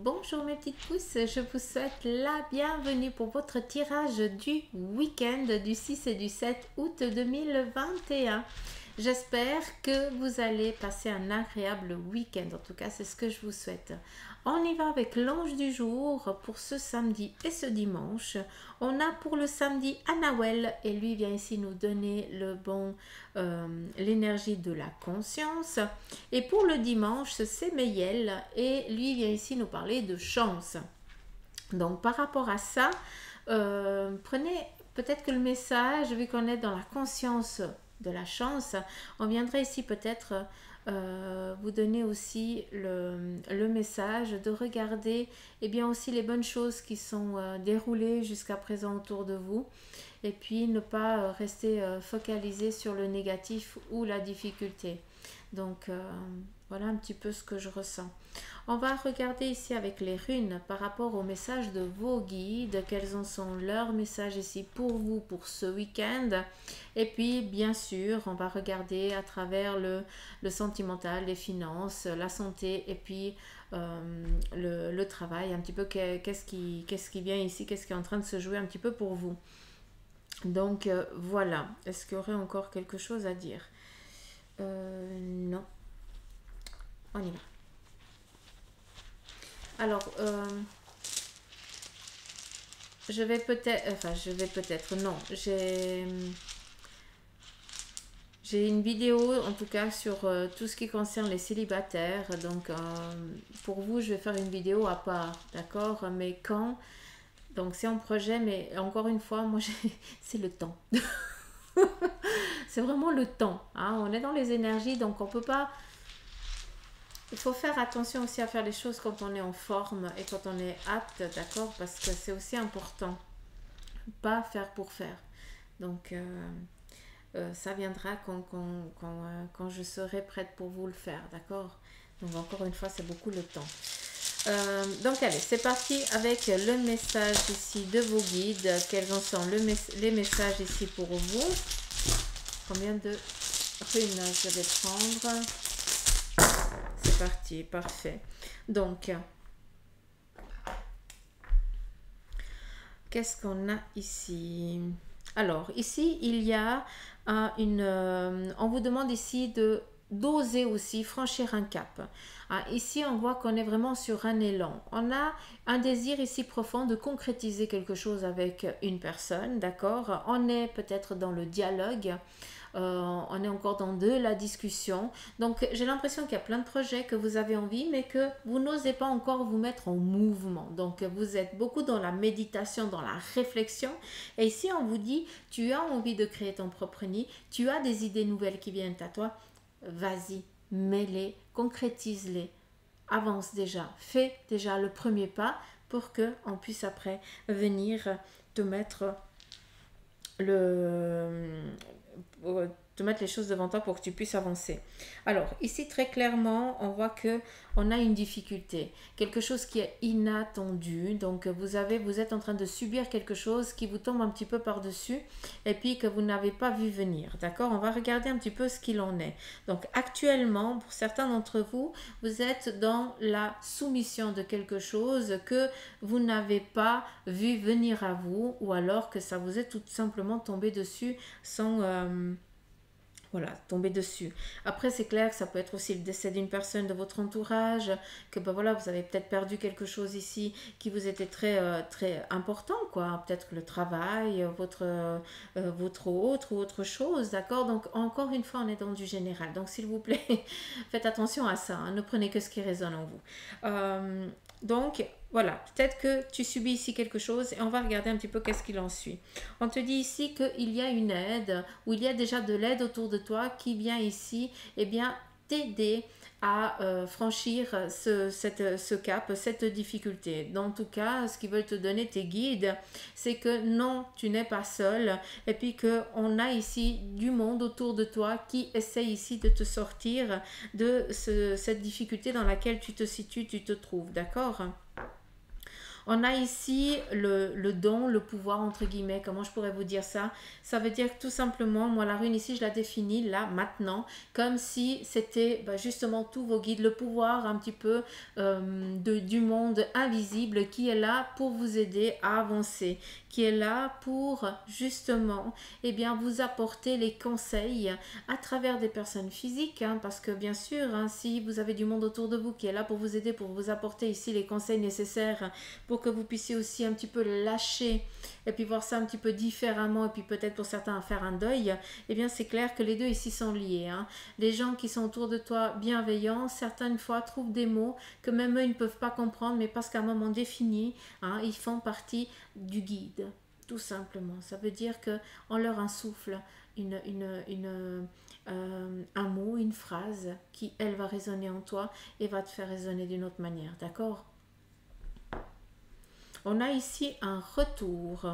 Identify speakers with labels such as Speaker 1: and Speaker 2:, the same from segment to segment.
Speaker 1: Bonjour mes petites pousses, je vous souhaite la bienvenue pour votre tirage du week-end du 6 et du 7 août 2021. J'espère que vous allez passer un agréable week-end, en tout cas c'est ce que je vous souhaite. On y va avec l'ange du jour pour ce samedi et ce dimanche. On a pour le samedi Anawel et lui vient ici nous donner l'énergie de la conscience. Et pour le dimanche c'est Meyel et lui vient ici nous parler de chance. Donc par rapport à ça, prenez peut-être que le message, vu qu'on est dans la conscience de la chance, on viendrait ici peut-être vous donner aussi le message de regarder et bien aussi les bonnes choses qui sont déroulées jusqu'à présent autour de vous et puis ne pas rester focalisé sur le négatif ou la difficulté. Donc voilà un petit peu ce que je ressens. On va regarder ici avec les runes par rapport au message de vos guides, quels en sont leurs messages ici pour vous pour ce week-end. Et puis bien sûr, on va regarder à travers le sentimental, les finances, la santé et puis le travail, un petit peu qu'est-ce qui vient ici, qu'est-ce qui est en train de se jouer un petit peu pour vous. Donc voilà, est-ce qu'il y aurait encore quelque chose à dire? Non. On y va. Alors, non, j'ai une vidéo en tout cas sur tout ce qui concerne les célibataires. Donc, pour vous, je vais faire une vidéo à part, d'accord? Mais quand? Donc, c'est en projet, mais encore une fois, moi, c'est le temps. C'est vraiment le temps, hein? On est dans les énergies, donc on peut pas... Il faut faire attention aussi à faire les choses quand on est en forme et quand on est apte, d'accord? Parce que c'est aussi important. Pas faire pour faire. Donc, ça viendra quand je serai prête pour vous le faire, d'accord? Donc, encore une fois, c'est beaucoup le temps. Donc, allez, c'est parti avec le message ici de vos guides. Quels en sont les messages ici pour vous? Combien de runes je vais prendre? C'est parti, parfait. Donc, qu'est-ce qu'on a ici? Alors, ici, il y a on vous demande ici d'oser aussi franchir un cap. Ici, on voit qu'on est vraiment sur un élan. On a un désir ici profond de concrétiser quelque chose avec une personne, d'accord? On est peut-être dans le dialogue. On est encore dans de la discussion. Donc, j'ai l'impression qu'il y a plein de projets que vous avez envie, mais que vous n'osez pas encore vous mettre en mouvement. Donc, vous êtes beaucoup dans la méditation, dans la réflexion. Et ici, on vous dit, tu as envie de créer ton propre nid, tu as des idées nouvelles qui viennent à toi, vas-y, mets-les, concrétise-les, avance déjà, fais déjà le premier pas pour qu'on puisse après venir te mettre te mettre les choses devant toi pour que tu puisses avancer. Alors, ici, très clairement, on voit que on a une difficulté, quelque chose qui est inattendu. Donc, vous êtes en train de subir quelque chose qui vous tombe un petit peu par-dessus et puis que vous n'avez pas vu venir. D'accord? On va regarder un petit peu ce qu'il en est. Donc, actuellement, pour certains d'entre vous, vous êtes dans la soumission de quelque chose que vous n'avez pas vu venir à vous ou alors que ça vous est tout simplement tombé dessus sans... voilà, tomber dessus. Après, c'est clair que ça peut être aussi le décès d'une personne de votre entourage, que ben voilà, vous avez peut-être perdu quelque chose ici qui vous était très important, quoi. Peut-être le travail, votre autre chose, d'accord? Donc, encore une fois, on est dans du général. Donc, s'il vous plaît, faites attention à ça, hein. Ne prenez que ce qui résonne en vous. Donc, voilà, peut-être que tu subis ici quelque chose et on va regarder un petit peu qu'est-ce qu'il en suit. On te dit ici qu'il y a une aide, ou il y a déjà de l'aide autour de toi qui vient ici, eh bien, t'aider à franchir ce cap, cette difficulté. Dans tout cas, ce qu'ils veulent te donner tes guides, c'est que non, tu n'es pas seul et puis qu'on a ici du monde autour de toi qui essaie ici de te sortir de cette difficulté dans laquelle tu te situes, tu te trouves, d'accord? On a ici le don, le pouvoir, entre guillemets, comment je pourrais vous dire ça? Ça veut dire que tout simplement, moi la rune ici, je la définis là, maintenant, comme si c'était justement tous vos guides, le pouvoir un petit peu du monde invisible qui est là pour vous aider à avancer, qui est là pour justement vous apporter les conseils à travers des personnes physiques, hein, parce que bien sûr, hein, si vous avez du monde autour de vous qui est là pour vous aider, pour vous apporter ici les conseils nécessaires pour que vous puissiez aussi un petit peu lâcher et puis voir ça un petit peu différemment et puis peut-être pour certains faire un deuil, c'est clair que les deux ici sont liés. Hein. Les gens qui sont autour de toi bienveillants, certaines fois trouvent des mots que même eux ils ne peuvent pas comprendre, mais parce qu'à un moment défini, hein, ils font partie du guide, tout simplement. Ça veut dire que on leur insuffle un mot, une phrase qui, elle, va résonner en toi et va te faire résonner d'une autre manière, d'accord? On a ici un retour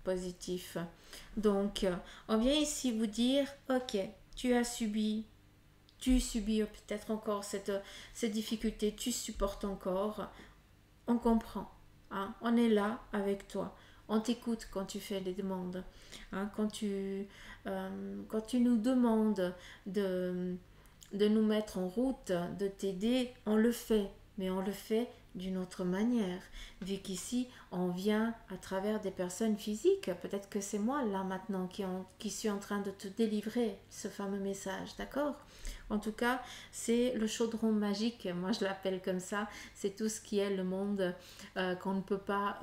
Speaker 1: positif. Donc, on vient ici vous dire, ok, tu subis peut-être encore cette difficulté, tu supportes encore, on comprend, hein, on est là avec toi. On t'écoute quand tu fais des demandes. Hein, quand tu nous demandes de nous mettre en route, de t'aider, on le fait. Mais on le fait d'une autre manière. Vu qu'ici, on vient à travers des personnes physiques. Peut-être que c'est moi, là, maintenant, qui suis en train de te délivrer ce fameux message. D'accord ? En tout cas, c'est le chaudron magique, moi je l'appelle comme ça, c'est tout ce qui est le monde qu'on ne peut pas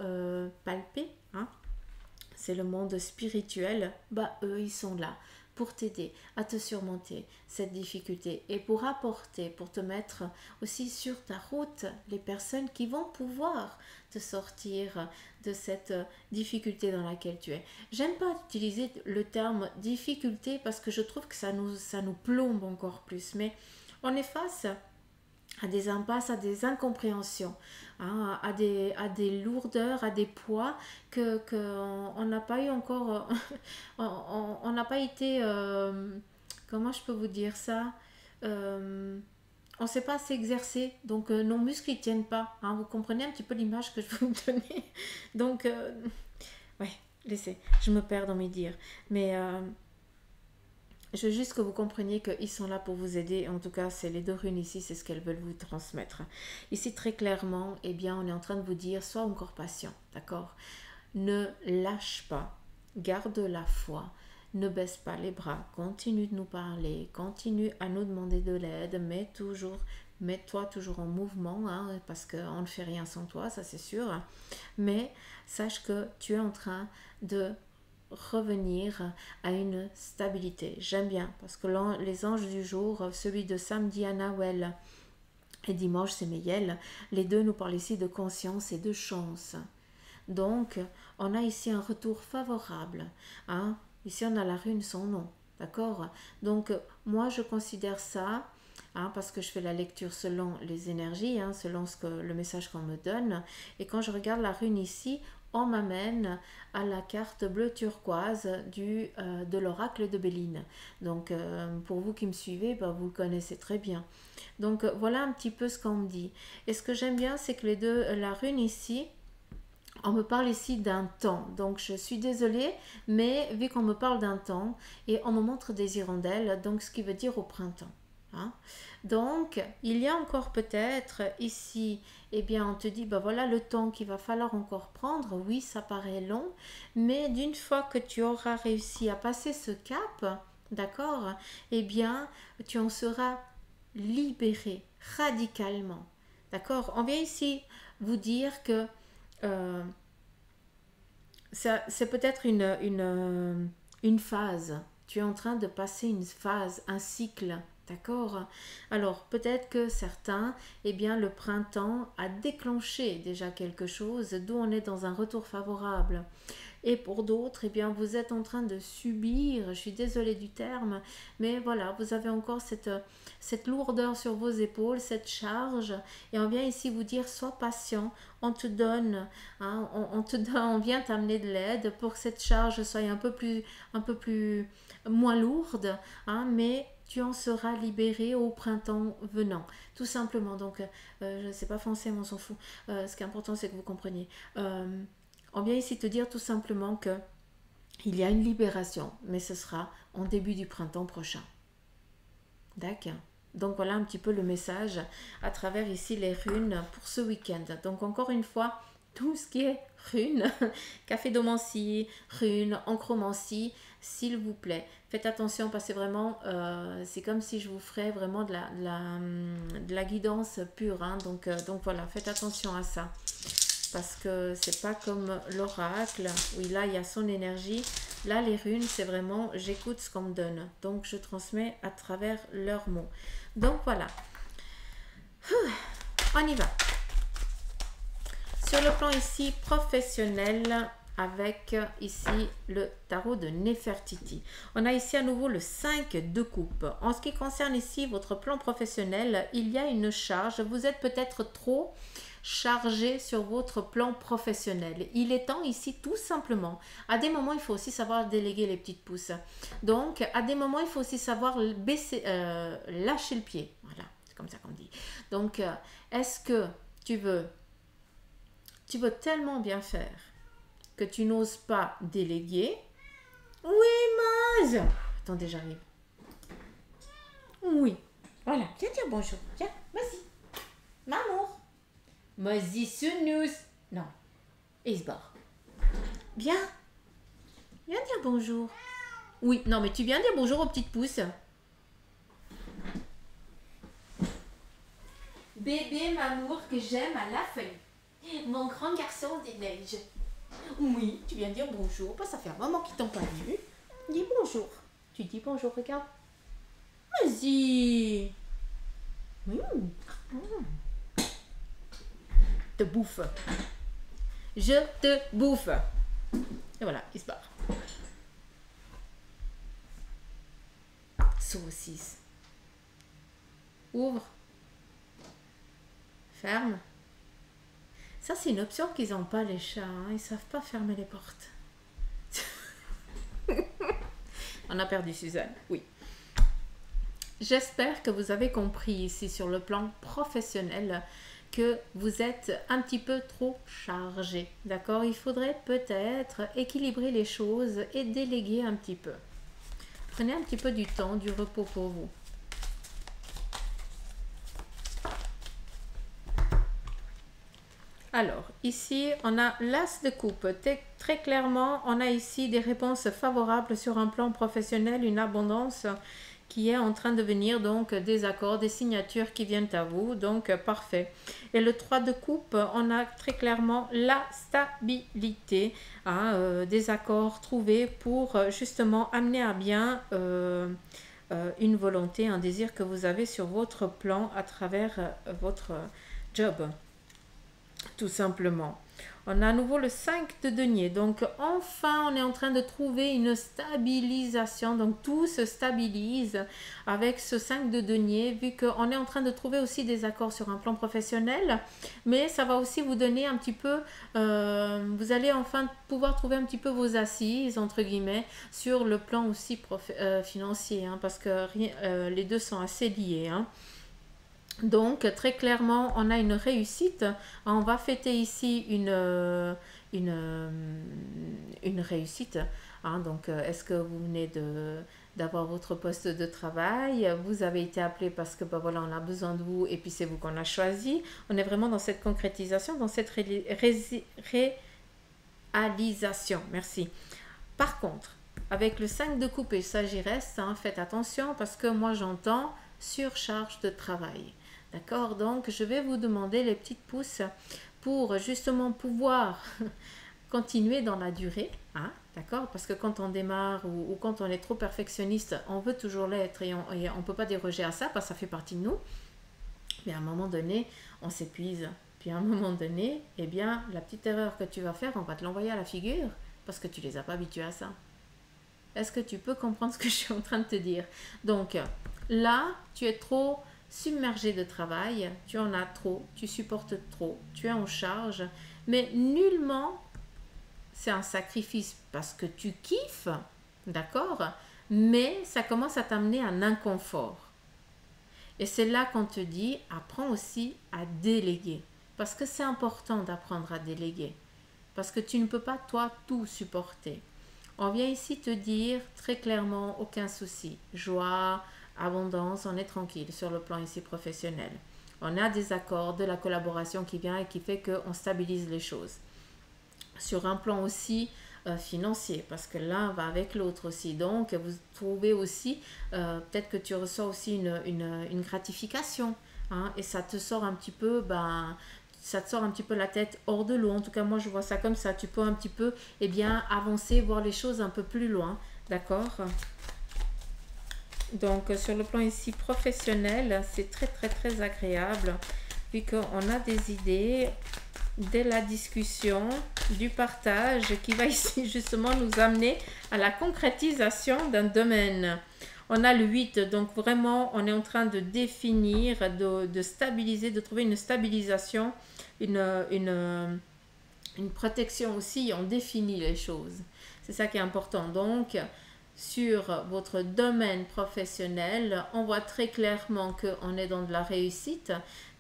Speaker 1: palper, hein. C'est le monde spirituel, eux ils sont là pour t'aider à te surmonter cette difficulté et pour apporter, pour te mettre aussi sur ta route les personnes qui vont pouvoir te sortir de cette difficulté dans laquelle tu es. J'aime pas utiliser le terme difficulté parce que je trouve que ça nous plombe encore plus, mais on est face à des impasses, à des incompréhensions, hein, à des lourdeurs, à des poids que on n'a pas eu encore, on n'a pas été, comment je peux vous dire ça, on ne sait pas s'exercer, donc nos muscles ils tiennent pas, hein, vous comprenez un petit peu l'image que je veux vous donner, donc ouais, laissez, je me perds dans mes dires, mais je veux juste que vous compreniez qu'ils sont là pour vous aider. En tout cas, c'est les deux runes ici, c'est ce qu'elles veulent vous transmettre. Ici, très clairement, on est en train de vous dire, sois encore patient, d'accord? Ne lâche pas, garde la foi, ne baisse pas les bras, continue de nous parler, continue à nous demander de l'aide, mets-toi toujours en mouvement, hein, parce qu'on ne fait rien sans toi, ça c'est sûr. Mais sache que tu es en train de revenir à une stabilité. J'aime bien parce que les anges du jour, celui de samedi Anawel et dimanche c'est Meyel, les deux nous parlent ici de conscience et de chance. Donc on a ici un retour favorable, hein? Ici on a la rune son nom, d'accord? Donc moi je considère ça, hein, parce que je fais la lecture selon les énergies, hein, selon le message qu'on me donne, et quand je regarde la rune ici, on m'amène à la carte bleu turquoise de l'oracle de Béline. Donc pour vous qui me suivez, vous le connaissez très bien. Donc voilà un petit peu ce qu'on me dit. Et ce que j'aime bien, c'est que la rune ici, on me parle ici d'un temps. Donc je suis désolée, mais vu qu'on me parle d'un temps, et on me montre des hirondelles, donc ce qui veut dire au printemps. Hein. Donc, il y a encore peut-être ici, on te dit, voilà le temps qu'il va falloir encore prendre. Oui, ça paraît long, mais d'une fois que tu auras réussi à passer ce cap, d'accord, tu en seras libéré radicalement. D'accord? On vient ici vous dire que c'est peut-être une phase. Tu es en train de passer une phase, un cycle. D'accord? Alors, peut-être que certains, le printemps a déclenché déjà quelque chose, d'où on est dans un retour favorable. Et pour d'autres, vous êtes en train de subir, je suis désolée du terme, mais voilà, vous avez encore cette lourdeur sur vos épaules, cette charge, et on vient ici vous dire, sois patient, on te donne, hein, on vient t'amener de l'aide pour que cette charge soit un peu plus moins lourde, hein, mais tu en seras libéré au printemps venant. Tout simplement. Donc, je ne sais pas français, mais on s'en fout. Ce qui est important, c'est que vous compreniez. On vient ici te dire tout simplement que il y a une libération, mais ce sera en début du printemps prochain. D'accord. Donc voilà un petit peu le message à travers ici les runes pour ce week-end. Donc encore une fois, tout ce qui est runes, café domancie, runes, encromancie, s'il vous plaît, faites attention parce que vraiment, c'est comme si je vous ferais vraiment de la guidance pure. Hein. Donc voilà, faites attention à ça. Parce que c'est pas comme l'oracle, oui là il y a son énergie. Là les runes c'est vraiment j'écoute ce qu'on me donne. Donc je transmets à travers leurs mots. Donc voilà. On y va. Sur le plan ici professionnel, avec ici le tarot de Nefertiti. On a ici à nouveau le 5 de coupe. En ce qui concerne ici votre plan professionnel, il y a une charge. Vous êtes peut-être trop chargé sur votre plan professionnel. Il est temps ici tout simplement. À des moments, il faut aussi savoir déléguer les petites pousses. Donc, à des moments, il faut aussi savoir baisser, lâcher le pied. Voilà, c'est comme ça qu'on dit. Donc, est-ce que tu veux tellement bien faire que tu n'oses pas déléguer? Oui, Maz. Attendez, j'arrive. Oui. Voilà, viens dire bonjour. Viens, vas-y. Maman. Vas-y, snooze. Non. Et il se barre. Viens. Viens dire bonjour. Oui, non, mais tu viens dire bonjour aux petites pousses. Bébé Mamour que j'aime à la folie. Mon grand garçon des neiges. Oui, tu viens dire bonjour. Bah, ça fait un moment qu'ils t'ont pas vu. Dis bonjour. Tu dis bonjour, regarde. Vas-y. Te bouffe. Je te bouffe. Et voilà, il se barre. Saucisse. Ouvre. Ferme. Ça, c'est une option qu'ils n'ont pas, les chats. Hein. Ils ne savent pas fermer les portes. On a perdu Suzanne. Oui. J'espère que vous avez compris ici sur le plan professionnel que vous êtes un petit peu trop chargé. D'accord? Il faudrait peut-être équilibrer les choses et déléguer un petit peu. Prenez un petit peu du temps, du repos pour vous. Alors, ici, on a l'as de coupe. Très clairement, on a ici des réponses favorables sur un plan professionnel, une abondance qui est en train de venir, donc des accords, des signatures qui viennent à vous, donc parfait. Et le 3 de coupe, on a très clairement la stabilité, hein, des accords trouvés pour justement amener à bien une volonté, un désir que vous avez sur votre plan à travers votre job. Tout simplement. On a à nouveau le 5 de denier. Donc, enfin, on est en train de trouver une stabilisation. Donc, tout se stabilise avec ce 5 de denier, vu qu'on est en train de trouver aussi des accords sur un plan professionnel. Mais ça va aussi vous donner un petit peu... vous allez enfin pouvoir trouver un petit peu vos assises, entre guillemets, sur le plan aussi financier. Hein, parce que les deux sont assez liés. Hein. Donc, très clairement, on a une réussite. On va fêter ici une réussite. Hein. Donc, est-ce que vous venez d'avoir votre poste de travail? Vous avez été appelé parce que, ben voilà, on a besoin de vous et puis c'est vous qu'on a choisi. On est vraiment dans cette concrétisation, dans cette réalisation. Merci. Par contre, avec le 5 de coupe et sagesse, hein, faites attention parce que moi, j'entends surcharge de travail. D'accord? Donc, je vais vous demander les petites pousses pour justement pouvoir continuer dans la durée. Hein? D'accord? Parce que quand on démarre ou quand on est trop perfectionniste, on veut toujours l'être et on ne peut pas déroger à ça parce que ça fait partie de nous. Mais à un moment donné, on s'épuise. Puis à un moment donné, eh bien, la petite erreur que tu vas faire, on va te l'envoyer à la figure parce que tu ne les as pas habitués à ça. Est-ce que tu peux comprendre ce que je suis en train de te dire? Donc, là, tu es trop submergé de travail, tu en as trop, tu supportes trop, tu es en charge, mais nullement c'est un sacrifice parce que tu kiffes, d'accord? mais ça commence à t'amener un inconfort. Et c'est là qu'on te dit, apprends aussi à déléguer. Parce que c'est important d'apprendre à déléguer. Parce que tu ne peux pas, toi, tout supporter. On vient ici te dire très clairement, aucun souci. Joie, abondance, on est tranquille sur le plan ici professionnel. On a des accords, de la collaboration qui vient et qui fait qu'on stabilise les choses. Sur un plan aussi financier, parce que l'un va avec l'autre aussi. Donc, vous trouvez aussi, peut-être que tu reçois aussi une gratification, hein, et ça te sort un petit peu, ça te sort un petit peu la tête hors de l'eau. En tout cas, moi, je vois ça comme ça. Tu peux un petit peu, eh bien, avancer, voir les choses un peu plus loin, d'accord? Donc, sur le plan ici professionnel, c'est très, très, très agréable, vu qu'on a des idées de la discussion, du partage, qui va ici justement nous amener à la concrétisation d'un domaine. On a le 8, donc vraiment, on est en train de définir, de stabiliser, de trouver une stabilisation, une protection aussi, on définit les choses. C'est ça qui est important. Donc, sur votre domaine professionnel, on voit très clairement qu'on est dans de la réussite.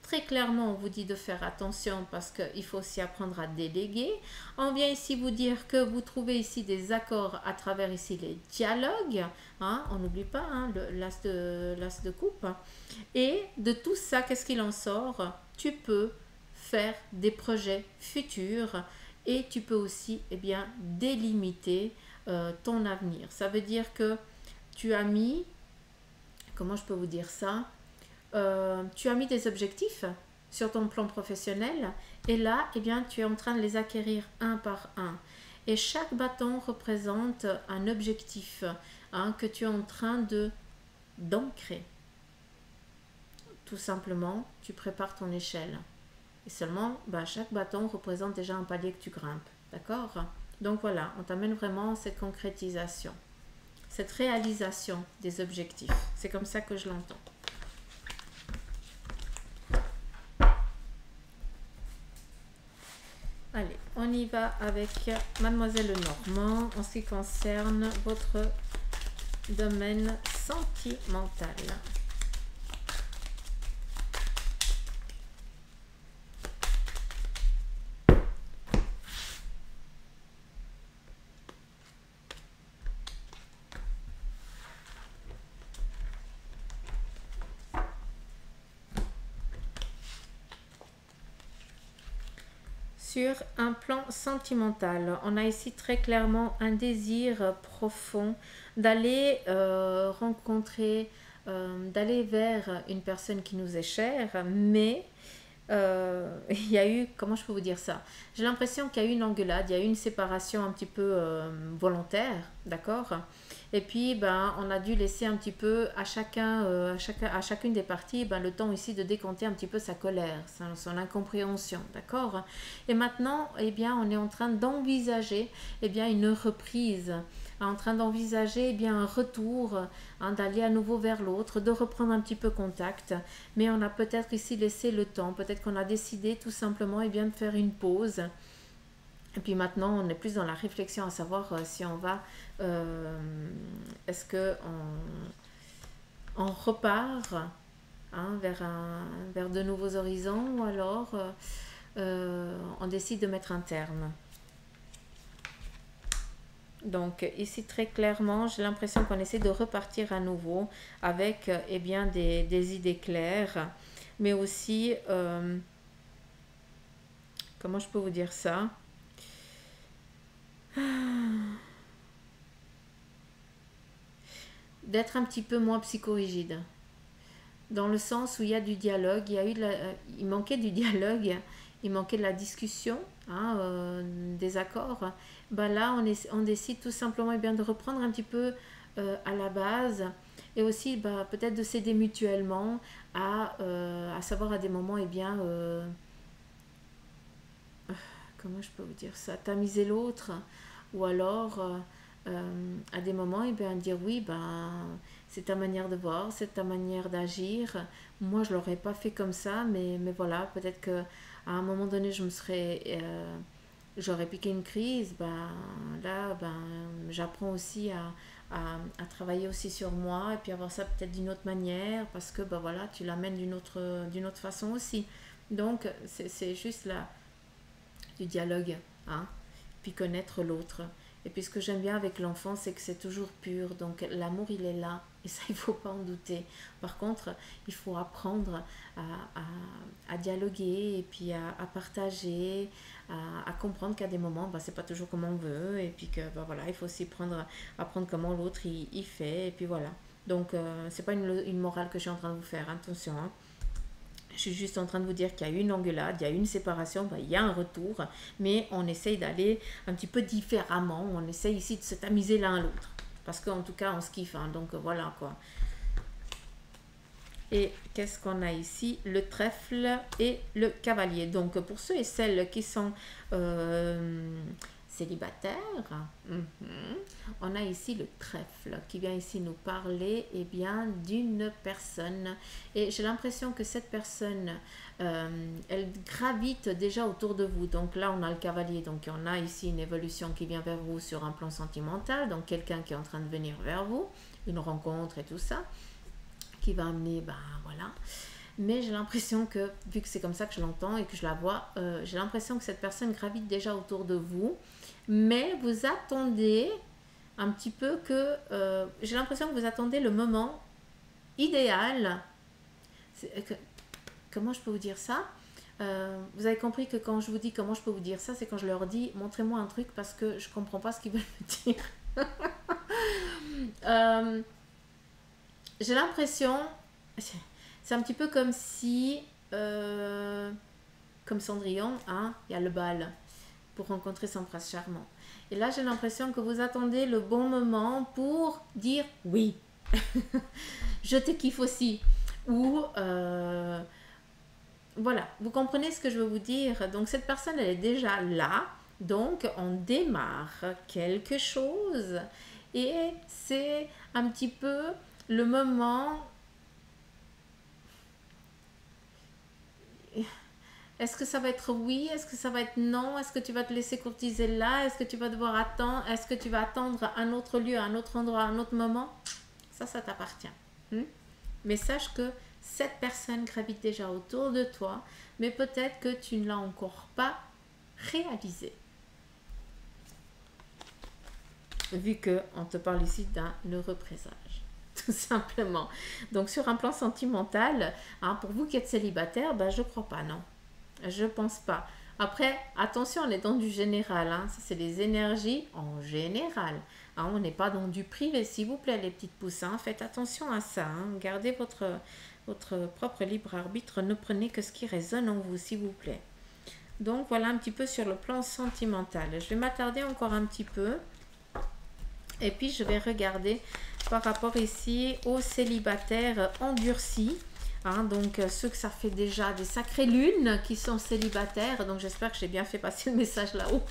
Speaker 1: Très clairement, on vous dit de faire attention parce qu'il faut aussi apprendre à déléguer. On vient ici vous dire que vous trouvez ici des accords à travers ici les dialogues. Hein, on n'oublie pas hein, l'as de coupe. Et de tout ça, qu'est-ce qu'il en sort? Tu peux faire des projets futurs et tu peux aussi eh bien, délimiter ton avenir. Ça veut dire que tu as mis, comment je peux vous dire ça? Tu as mis des objectifs sur ton plan professionnel et là, eh bien, tu es en train de les acquérir un par un. Et chaque bâton représente un objectif hein, que tu es en train d'ancrer. Tout simplement, tu prépares ton échelle. Et seulement, chaque bâton représente déjà un palier que tu grimpes. D'accord? Donc voilà, on t'amène vraiment cette concrétisation, cette réalisation des objectifs. C'est comme ça que je l'entends. Allez, on y va avec Mademoiselle Normand en ce qui concerne votre domaine sentimental. Sur un plan sentimental, on a ici très clairement un désir profond d'aller rencontrer, d'aller vers une personne qui nous est chère, mais il y a eu, comment je peux vous dire ça? J'ai l'impression qu'il y a eu une engueulade, il y a eu une séparation un petit peu volontaire, d'accord? Et puis, on a dû laisser un petit peu à chacune des parties, le temps ici de décompter un petit peu sa colère, son incompréhension, d'accord? Et maintenant, eh bien, on est en train d'envisager, eh bien, une reprise, en train d'envisager, eh bien, un retour, hein, d'aller à nouveau vers l'autre, de reprendre un petit peu contact. Mais on a peut-être ici laissé le temps, peut-être qu'on a décidé tout simplement, eh bien, de faire une pause. Et puis maintenant, on est plus dans la réflexion à savoir si on va, est-ce que on repart hein, vers de nouveaux horizons ou alors on décide de mettre un terme. Donc ici très clairement, j'ai l'impression qu'on essaie de repartir à nouveau avec eh bien, des idées claires, mais aussi, comment je peux vous dire ça? D'être un petit peu moins psychorigide, dans le sens où il y a du dialogue, il manquait du dialogue, il manquait de la discussion, hein, des accords. Là, on décide tout simplement eh bien, de reprendre un petit peu à la base et aussi peut-être de s'aider mutuellement à savoir à des moments, eh bien, comment je peux vous dire ça, tamiser l'autre ou alors à des moments eh bien, dire oui, c'est ta manière de voir, c'est ta manière d'agir. Moi, je ne l'aurais pas fait comme ça, mais voilà, peut-être qu'à un moment donné, j'aurais piqué une crise. Là, j'apprends aussi à travailler aussi sur moi et puis avoir ça peut-être d'une autre manière parce que ben voilà, tu l'amènes d'une autre façon aussi. Donc c'est juste là du dialogue, hein, puis connaître l'autre. Et puis ce que j'aime bien avec l'enfant, c'est que c'est toujours pur, donc l'amour il est là, et ça il ne faut pas en douter. Par contre, il faut apprendre à dialoguer, et puis à partager, à comprendre qu'à des moments, bah, c'est pas toujours comme on veut, et puis que bah, voilà, il faut aussi apprendre comment l'autre il fait, et puis voilà. Donc c'est pas une morale que je suis en train de vous faire, attention, hein. Je suis juste en train de vous dire qu'il y a une engueulade, il y a une séparation, ben, il y a un retour, mais on essaye d'aller un petit peu différemment, on essaye ici de se tamiser l'un à l'autre. Parce qu'en tout cas, on se kiffe, hein, donc voilà quoi. Et qu'est-ce qu'on a ici? Le trèfle et le cavalier. Donc pour ceux et celles qui sont célibataires, on a ici le trèfle qui vient ici nous parler bien d'une personne. Et j'ai l'impression que cette personne, elle gravite déjà autour de vous. Donc là, on a le cavalier. Donc on a ici une évolution qui vient vers vous sur un plan sentimental. Donc quelqu'un qui est en train de venir vers vous, une rencontre et tout ça qui va amener, ben voilà. Mais j'ai l'impression que, vu que c'est comme ça que je l'entends et que je la vois, j'ai l'impression que cette personne gravite déjà autour de vous. Mais vous attendez un petit peu que... j'ai l'impression que vous attendez le moment idéal. Comment je peux vous dire ça? Vous avez compris que quand je vous dis comment je peux vous dire ça, c'est quand je leur dis montrez-moi un truc parce que je comprends pas ce qu'ils veulent me dire. J'ai l'impression, c'est un petit peu comme si, comme Cendrillon, hein, il y a le bal pour rencontrer son prince charmant. Et là, j'ai l'impression que vous attendez le bon moment pour dire oui, je te kiffe aussi. Ou, voilà, vous comprenez ce que je veux vous dire. Donc, cette personne, elle est déjà là. Donc, on démarre quelque chose. Et c'est un petit peu le moment. Est-ce que ça va être oui? Est-ce que ça va être non? Est-ce que tu vas te laisser courtiser là? Est-ce que tu vas devoir attendre? Est-ce que tu vas attendre un autre lieu, un autre endroit, un autre moment? Ça t'appartient. Mais sache que cette personne gravite déjà autour de toi, mais peut-être que tu ne l'as encore pas réalisé. Vu qu'on te parle ici d'un heureux présage. Tout simplement. Donc sur un plan sentimental, hein, pour vous qui êtes célibataire, ben, je crois pas, non. Je pense pas. Après, attention, on est dans du général. Hein. Ça, c'est les énergies en général. Hein, on n'est pas dans du privé, s'il vous plaît, les petites poussins. Faites attention à ça. Hein. Gardez votre propre libre arbitre. Ne prenez que ce qui résonne en vous, s'il vous plaît. Donc, voilà un petit peu sur le plan sentimental. Je vais m'attarder encore un petit peu. Et puis, je vais regarder par rapport ici aux célibataires endurcis. Hein, donc, ceux que ça fait déjà des sacrées lunes qui sont célibataires. Donc, j'espère que j'ai bien fait passer le message là-haut.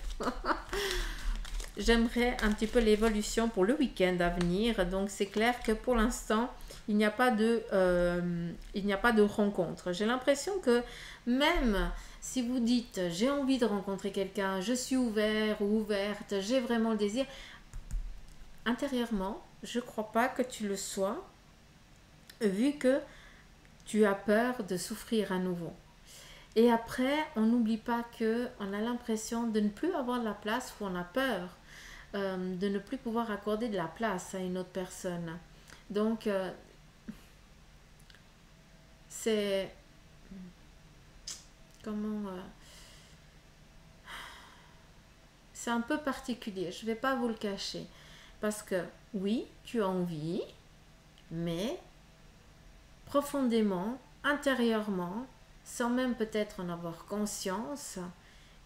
Speaker 1: J'aimerais un petit peu l'évolution pour le week-end à venir. Donc, c'est clair que pour l'instant, il n'y a pas de rencontre. J'ai l'impression que même si vous dites « j'ai envie de rencontrer quelqu'un, je suis ouvert ou ouverte, j'ai vraiment le désir », intérieurement, je ne crois pas que tu le sois, vu que tu as peur de souffrir à nouveau. Et après, on n'oublie pas qu'on a l'impression de ne plus avoir de la place ou on a peur de ne plus pouvoir accorder de la place à une autre personne. Donc, c'est... Comment... c'est un peu particulier, je ne vais pas vous le cacher. Parce que, oui, tu as envie, mais profondément, intérieurement, sans même peut-être en avoir conscience,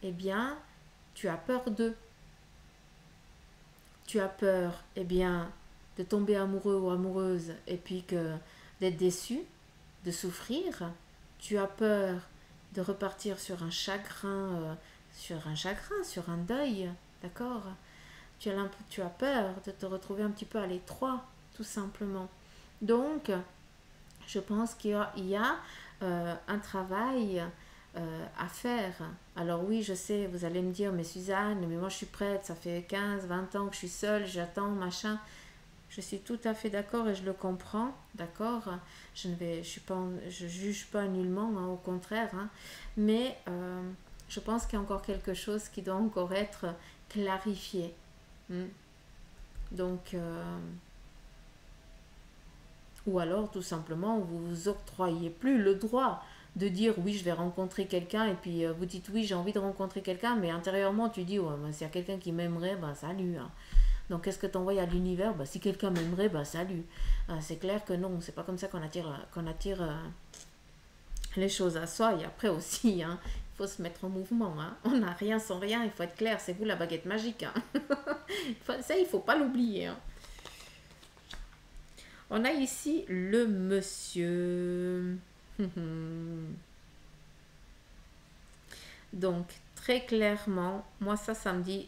Speaker 1: eh bien, tu as peur d'eux. Tu as peur, eh bien, de tomber amoureux ou amoureuse et puis d'être déçu, de souffrir. Tu as peur de repartir sur un chagrin, sur un deuil, d'accord? Tu as peur de te retrouver un petit peu à l'étroit, tout simplement. Donc, je pense qu'il y a un travail à faire. Alors oui, je sais, vous allez me dire, mais Suzanne, mais moi je suis prête, ça fait 15, 20 ans que je suis seule, j'attends, machin. Je suis tout à fait d'accord et je le comprends, d'accord. Je juge pas nullement, hein, au contraire, hein. Mais je pense qu'il y a encore quelque chose qui doit encore être clarifié. Hmm. Donc, ou alors tout simplement, vous vous octroyez plus le droit de dire oui, je vais rencontrer quelqu'un, et puis vous dites oui, j'ai envie de rencontrer quelqu'un, mais intérieurement tu dis ouais, ben, s'il y a quelqu'un qui m'aimerait, ben salut, hein. Donc qu'est-ce que tu envoies à l'univers? Bah, si quelqu'un m'aimerait, bah salut. C'est clair que non, c'est pas comme ça qu'on attire les choses à soi. Et après aussi, hein, il faut se mettre en mouvement. Hein. On n'a rien sans rien, il faut être clair, c'est vous la baguette magique. Hein. Ça, il faut pas l'oublier. Hein. On a ici le monsieur. Donc, très clairement, moi ça me dit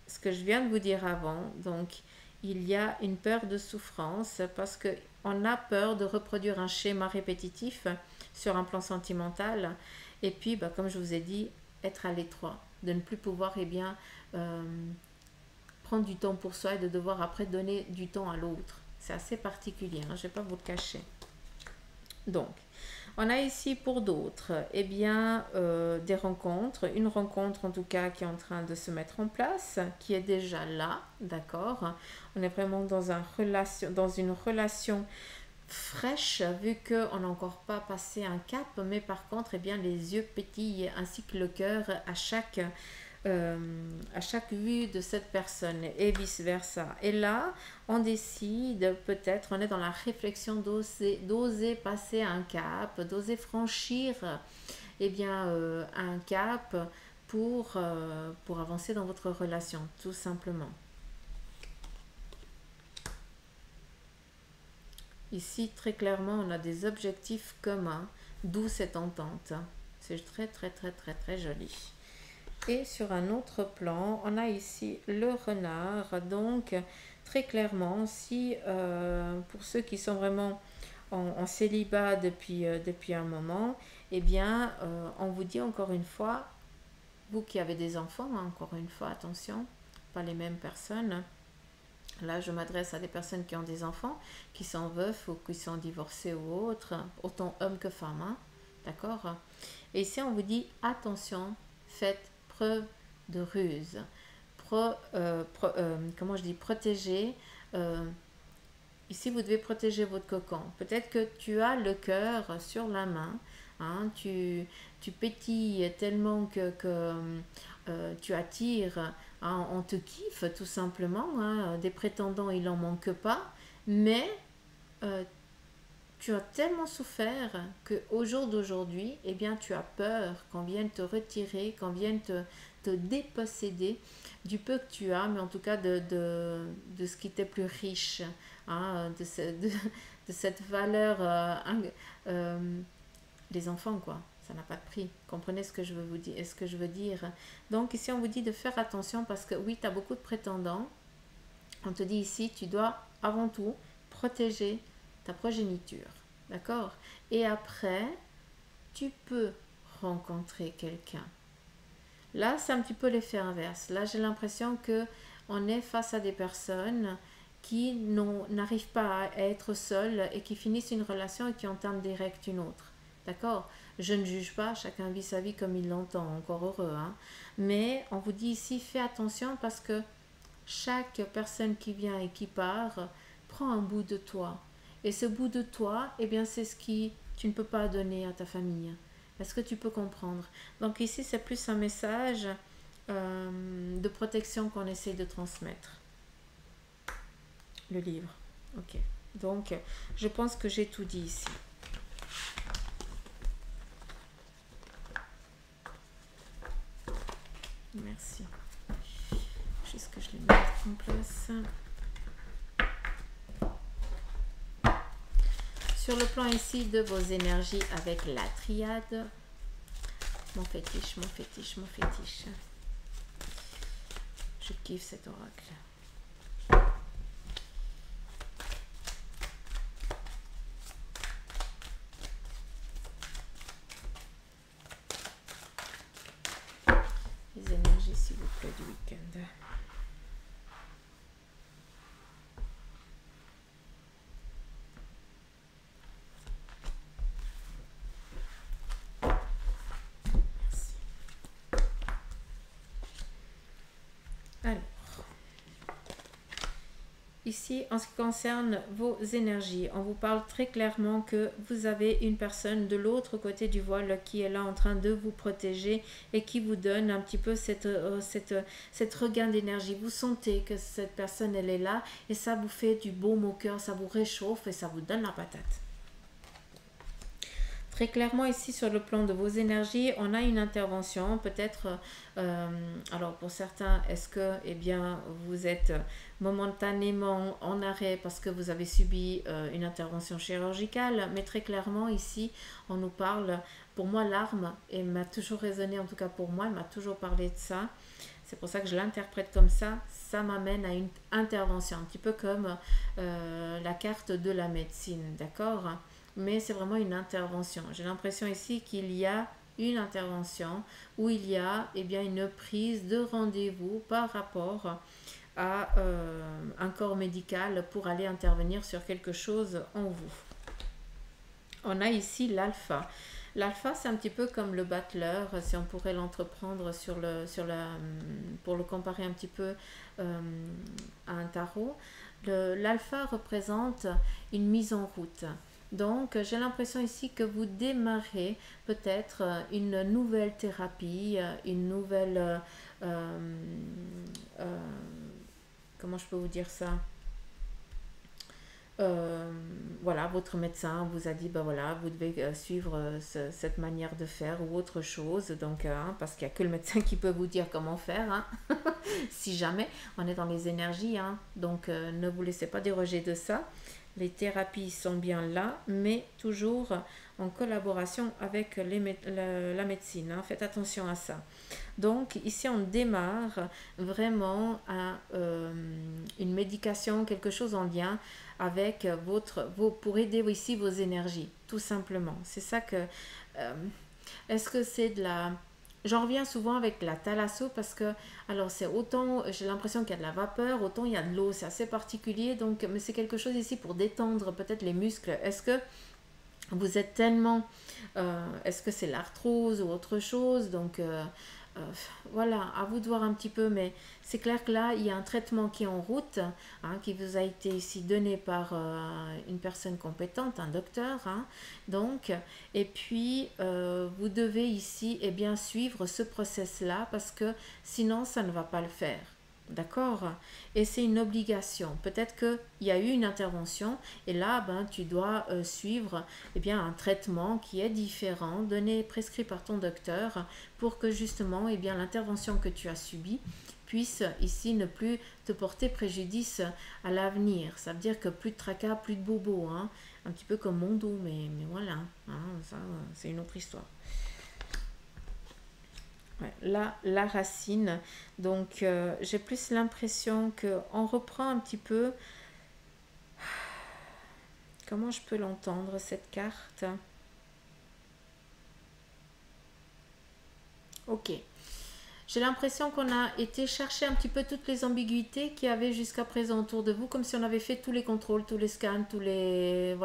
Speaker 1: ce que je viens de vous dire avant. Donc, il y a une peur de souffrance parce que on a peur de reproduire un schéma répétitif sur un plan sentimental. Et puis, bah, comme je vous ai dit, être à l'étroit, de ne plus pouvoir prendre du temps pour soi et de devoir après donner du temps à l'autre. C'est assez particulier, hein, je ne vais pas vous le cacher. Donc, on a ici pour d'autres, eh bien, des rencontres, une rencontre en tout cas qui est en train de se mettre en place, qui est déjà là, d'accord. On est vraiment dans une relation fraîche, vu qu'on n'a encore pas passé un cap, mais par contre, eh bien, les yeux pétillent ainsi que le cœur à chaque vue de cette personne et vice-versa. Et là, on décide peut-être, on est dans la réflexion d'oser passer un cap, d'oser franchir eh bien, un cap pour avancer dans votre relation, tout simplement. Ici, très clairement, on a des objectifs communs, d'où cette entente. C'est très, très, très, très, très joli. Et sur un autre plan, on a ici le renard. Donc, très clairement, si pour ceux qui sont vraiment en célibat depuis un moment, eh bien, on vous dit encore une fois, vous qui avez des enfants, hein, encore une fois, attention, pas les mêmes personnes. Là, je m'adresse à des personnes qui ont des enfants, qui sont veufs ou qui sont divorcés ou autres, autant hommes que femmes, hein, d'accord? Et ici, on vous dit, attention, faites preuve de ruse. Comment je dis, protéger. Ici, vous devez protéger votre cocon. Peut-être que tu as le cœur sur la main. Hein, tu pétilles tellement que tu attires. Hein, on te kiffe tout simplement. Hein, des prétendants, il n'en manque pas. Mais tu as tellement souffert qu'au jour d'aujourd'hui, eh bien, tu as peur qu'on vienne te retirer, qu'on vienne te déposséder du peu que tu as, mais en tout cas de ce qui t'est plus riche, hein, de cette valeur. Les enfants, quoi, ça n'a pas de prix. Comprenez ce que je veux vous dire, ce que je veux dire. Donc ici, on vous dit de faire attention parce que oui, tu as beaucoup de prétendants. On te dit ici, tu dois avant tout protéger ta progéniture, d'accord? Et après, tu peux rencontrer quelqu'un. Là, c'est un petit peu l'effet inverse. Là, j'ai l'impression que on est face à des personnes qui n'arrivent pas à être seules et qui finissent une relation et qui entament direct une autre. D'accord? Je ne juge pas, chacun vit sa vie comme il l'entend, encore heureux. Hein? Mais on vous dit ici, fais attention parce que chaque personne qui vient et qui part prend un bout de toi. Et ce bout de toi, eh bien, c'est ce qui tu ne peux pas donner à ta famille. Est-ce que tu peux comprendre? Donc ici, c'est plus un message de protection qu'on essaie de transmettre. Le livre. Ok. Donc, je pense que j'ai tout dit ici. Merci. Juste que je les mette en place. Sur le plan ici de vos énergies avec la triade. Mon fétiche, mon fétiche, mon fétiche. Je kiffe cet oracle. Les énergies, s'il vous plaît, du week-end. ici, en ce qui concerne vos énergies, on vous parle très clairement que vous avez une personne de l'autre côté du voile qui est là en train de vous protéger et qui vous donne un petit peu cette regain d'énergie. Vous sentez que cette personne, elle est là et ça vous fait du baume au cœur, ça vous réchauffe et ça vous donne la patate. Très clairement ici sur le plan de vos énergies, on a une intervention, peut-être, alors pour certains, est-ce que eh bien, vous êtes momentanément en arrêt parce que vous avez subi une intervention chirurgicale, mais très clairement ici, on nous parle, pour moi l'arme, et m'a toujours résonné, en tout cas pour moi, elle m'a toujours parlé de ça, c'est pour ça que je l'interprète comme ça m'amène à une intervention, un petit peu comme la carte de la médecine, d'accord ? Mais c'est vraiment une intervention. J'ai l'impression ici qu'il y a une intervention où il y a eh bien, une prise de rendez-vous par rapport à un corps médical pour aller intervenir sur quelque chose en vous. On a ici l'alpha. L'alpha, c'est un petit peu comme le battleur, si on pourrait l'entreprendre pour le comparer un petit peu à un tarot. L'alpha représente une mise en route. Donc, j'ai l'impression ici que vous démarrez peut-être une nouvelle thérapie, une nouvelle... comment je peux vous dire ça ? Voilà, votre médecin vous a dit, ben voilà, vous devez suivre cette manière de faire ou autre chose, donc parce qu'il n'y a que le médecin qui peut vous dire comment faire, hein. Si jamais on est dans les énergies, hein. Donc ne vous laissez pas déroger de ça. Les thérapies sont bien là, mais toujours en collaboration avec la médecine, hein. Faites attention à ça. Donc ici on démarre vraiment à une médication, quelque chose en lien avec pour aider ici vos énergies, tout simplement. C'est ça que... est-ce que c'est de la... J'en reviens souvent avec la thalasso parce que, alors c'est autant, j'ai l'impression qu'il y a de la vapeur, autant il y a de l'eau, c'est assez particulier, donc, mais c'est quelque chose ici pour détendre peut-être les muscles. Est-ce que vous êtes tellement... est-ce que c'est l'arthrose ou autre chose? Donc... voilà, à vous de voir un petit peu, mais c'est clair que là, il y a un traitement qui est en route, hein, qui vous a été ici donné par une personne compétente, un docteur, hein, donc, et puis vous devez ici, eh bien, suivre ce process-là, parce que sinon, ça ne va pas le faire. D'accord? Et c'est une obligation. Peut-être qu'il y a eu une intervention et là, ben, tu dois suivre eh bien, un traitement qui est différent, donné, prescrit par ton docteur pour que justement eh bien, l'intervention que tu as subie puisse ici ne plus te porter préjudice à l'avenir. Ça veut dire que plus de tracas, plus de bobos, hein? Un petit peu comme mon dos, mais voilà, hein, ça c'est une autre histoire. Là, la racine, donc j'ai plus l'impression qu'on reprend un petit peu, comment je peux l'entendre cette carte? Ok, j'ai l'impression qu'on a été chercher un petit peu toutes les ambiguïtés qu'il y avait jusqu'à présent autour de vous, comme si on avait fait tous les contrôles, tous les scans, tous les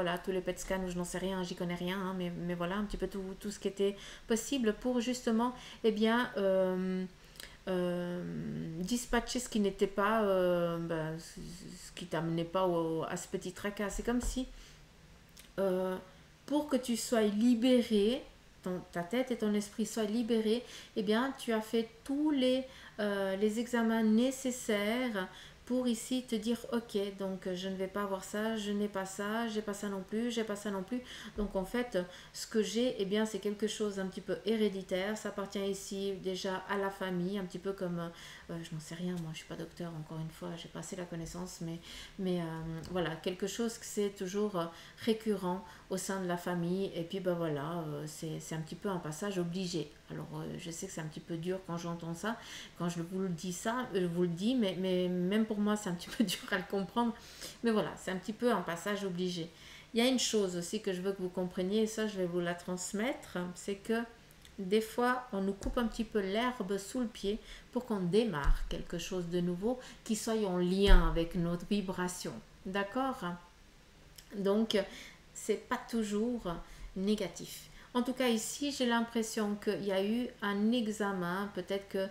Speaker 1: PET scans, ou je n'en sais rien, j'y connais rien, hein, mais voilà, un petit peu tout ce qui était possible pour justement, eh bien, dispatcher ce qui n'était pas, ce qui t'amenait pas à ce petit tracas. C'est comme si, pour que tu sois libéré, ta tête et ton esprit soient libérés, eh bien, tu as fait tous les examens nécessaires pour ici te dire, ok, donc je ne vais pas avoir ça, je n'ai pas ça, j'ai pas ça non plus, j'ai pas ça non plus. Donc en fait, ce que j'ai, eh bien, c'est quelque chose d'un petit peu héréditaire. Ça appartient ici déjà à la famille, un petit peu comme, je n'en sais rien, moi je suis pas docteur, encore une fois, j'ai pas assez la connaissance, mais voilà, quelque chose que c'est toujours récurrent au sein de la famille. Et puis ben voilà, c'est un petit peu un passage obligé. Alors je sais que c'est un petit peu dur quand j'entends ça, quand je vous le dis ça, je vous le dis, mais même pour moi c'est un petit peu dur à le comprendre. Mais voilà, c'est un petit peu un passage obligé. Il y a une chose aussi que je veux que vous compreniez, et ça je vais vous la transmettre, c'est que des fois on nous coupe un petit peu l'herbe sous le pied pour qu'on démarre quelque chose de nouveau qui soit en lien avec notre vibration. D'accord? Donc c'est pas toujours négatif. En tout cas ici j'ai l'impression qu'il y a eu un examen, peut-être que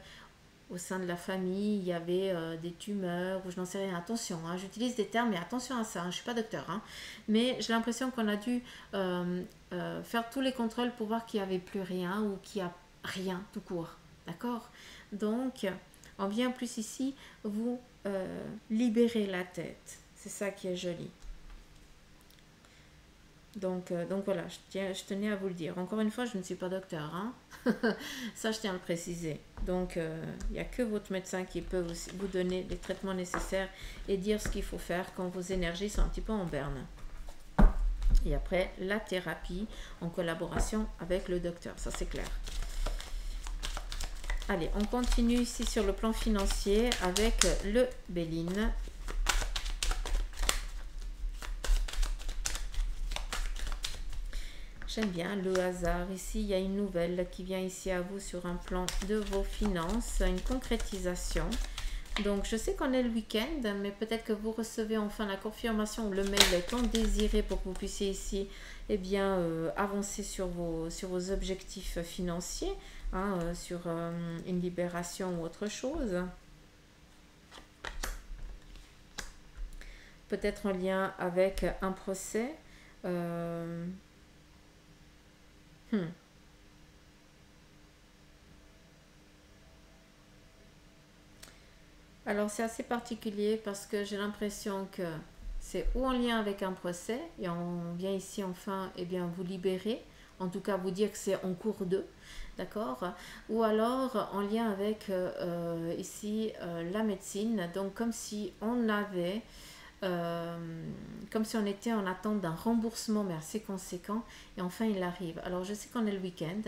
Speaker 1: au sein de la famille, il y avait des tumeurs, ou je n'en sais rien. Attention, hein, j'utilise des termes, mais attention à ça, hein, je ne suis pas docteur. Hein. Mais j'ai l'impression qu'on a dû faire tous les contrôles pour voir qu'il n'y avait plus rien ou qu'il n'y a rien tout court. D'accord? Donc, on vient plus ici vous libérer la tête. C'est ça qui est joli. Donc voilà, je tenais à vous le dire. Encore une fois, je ne suis pas docteur. Hein. Ça, je tiens à le préciser. Donc, il n'y a que votre médecin qui peut vous donner les traitements nécessaires et dire ce qu'il faut faire quand vos énergies sont un petit peu en berne. Et après, la thérapie en collaboration avec le docteur. Ça, c'est clair. Allez, on continue ici sur le plan financier avec le Béline. J'aime bien le hasard. Ici, il y a une nouvelle qui vient ici à vous sur un plan de vos finances, une concrétisation. Donc, je sais qu'on est le week-end, mais peut-être que vous recevez enfin la confirmation ou le mail est tant désiré pour que vous puissiez ici avancer sur vos objectifs financiers, hein, sur une libération ou autre chose. Peut-être en lien avec un procès. Alors c'est assez particulier parce que j'ai l'impression que c'est ou en lien avec un procès et on vient ici enfin vous libérer, en tout cas vous dire que c'est en cours de, d'accord, ou alors en lien avec ici la médecine, donc comme si on avait comme si on était en attente d'un remboursement mais assez conséquent et enfin il arrive. Alors je sais qu'on est le week-end,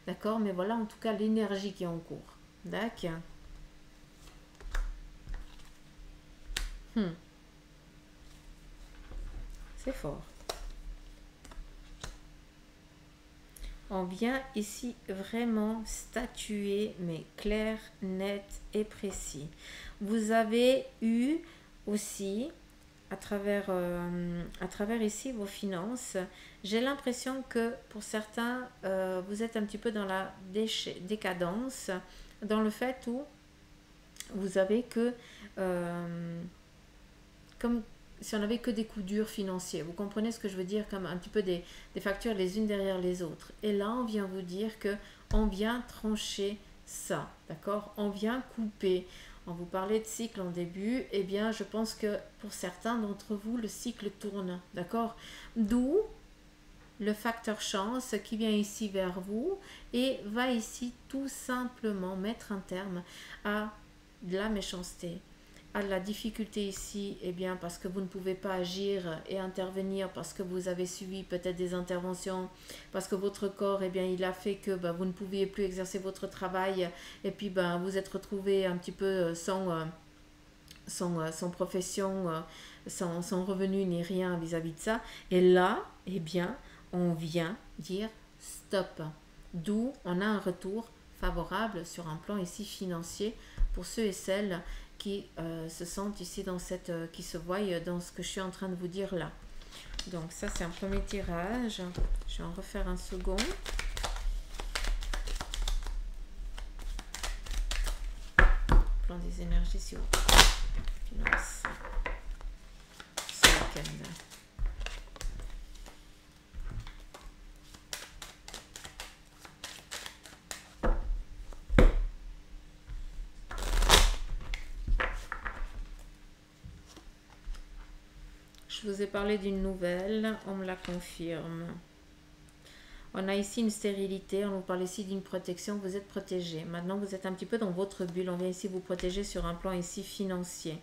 Speaker 1: d'accord, mais voilà en tout cas l'énergie qui est en cours. D'accord. C'est fort. On vient ici vraiment statuer, mais clair, net et précis. Vous avez eu aussi, à travers ici vos finances, j'ai l'impression que pour certains, vous êtes un petit peu dans la décadence, dans le fait où vous avez que, comme si on n'avait que des coups durs financiers. Vous comprenez ce que je veux dire, comme un petit peu des factures les unes derrière les autres. Et là, on vient vous dire que on vient trancher ça, d'accord? On vient couper. On vous parlait de cycle en début, eh bien, je pense que pour certains d'entre vous, le cycle tourne, d'accord? D'où le facteur chance qui vient ici vers vous et va ici tout simplement mettre un terme à de la méchanceté, à la difficulté ici, eh bien parce que vous ne pouvez pas agir et intervenir parce que vous avez suivi peut-être des interventions, parce que votre corps, eh bien il a fait que vous ne pouviez plus exercer votre travail et puis vous êtes retrouvé un petit peu sans profession, sans revenu ni rien vis-à-vis de ça. Et là, eh bien, on vient dire stop. D'où on a un retour favorable sur un plan ici financier pour ceux et celles qui se sentent ici dans cette, qui se voient dans ce que je suis en train de vous dire là. Donc ça c'est un premier tirage. Je vais en refaire un second. Plan des énergies sur finance. Ce week-end. Je vous ai parlé d'une nouvelle, on me la confirme. On a ici une stérilité, on vous parle ici d'une protection, vous êtes protégé. Maintenant, vous êtes un petit peu dans votre bulle, on vient ici vous protéger sur un plan ici financier.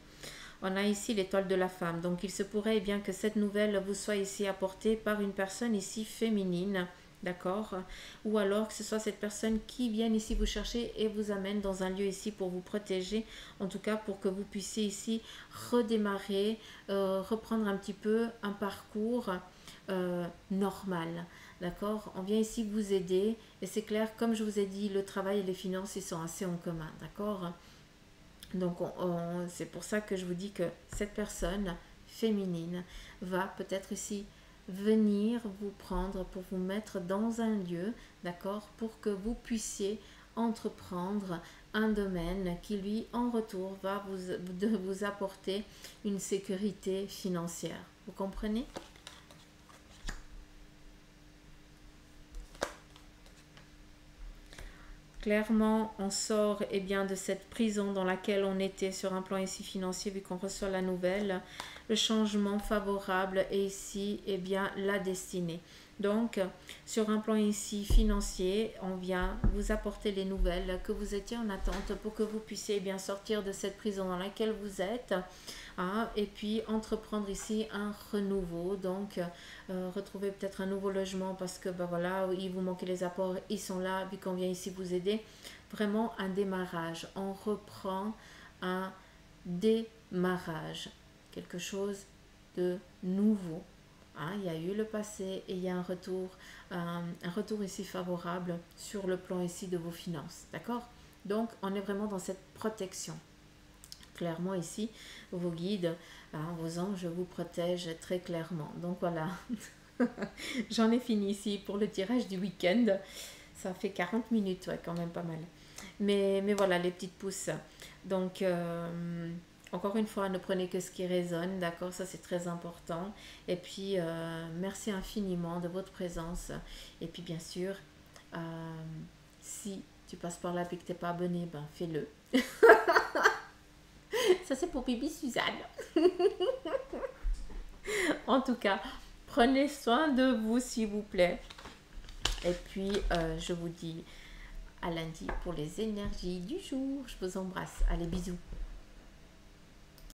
Speaker 1: On a ici l'étoile de la femme, donc il se pourrait bien que cette nouvelle vous soit ici apportée par une personne ici féminine, d'accord? Ou alors que ce soit cette personne qui vient ici vous chercher et vous amène dans un lieu ici pour vous protéger, en tout cas pour que vous puissiez ici redémarrer, reprendre un petit peu un parcours normal. D'accord? On vient ici vous aider et c'est clair, comme je vous ai dit, le travail et les finances, ils sont assez en commun. D'accord? Donc c'est pour ça que je vous dis que cette personne féminine va peut-être ici venir vous prendre pour vous mettre dans un lieu, d'accord, pour que vous puissiez entreprendre un domaine qui lui en retour va vous apporter une sécurité financière. Vous comprenez? Clairement, on sort de cette prison dans laquelle on était sur un plan ici financier, vu qu'on reçoit la nouvelle. Le changement favorable est ici la destinée. Donc, sur un plan ici financier, on vient vous apporter les nouvelles que vous étiez en attente pour que vous puissiez sortir de cette prison dans laquelle vous êtes. Et puis entreprendre ici un renouveau, donc retrouver peut-être un nouveau logement parce que voilà, il vous manquait les apports, ils sont là, vu qu'on vient ici vous aider. Vraiment un démarrage, on reprend un démarrage, quelque chose de nouveau. Il y a eu le passé et il y a un retour ici favorable sur le plan ici de vos finances, d'accord? Donc on est vraiment dans cette protection. Clairement ici, vos guides, vos anges vous protègent très clairement. Donc voilà, j'en ai fini ici pour le tirage du week-end. Ça fait 40 minutes, ouais, quand même pas mal. Mais voilà, les petites pousses. Donc, encore une fois, ne prenez que ce qui résonne, d'accord? Ça, c'est très important. Et puis, merci infiniment de votre présence. Et puis, bien sûr, si tu passes par là et que tu n'es pas abonné, fais-le. Ça, c'est pour Bibi Suzanne. En tout cas, prenez soin de vous, s'il vous plaît. Et puis, je vous dis à lundi pour les énergies du jour. Je vous embrasse. Allez, bisous.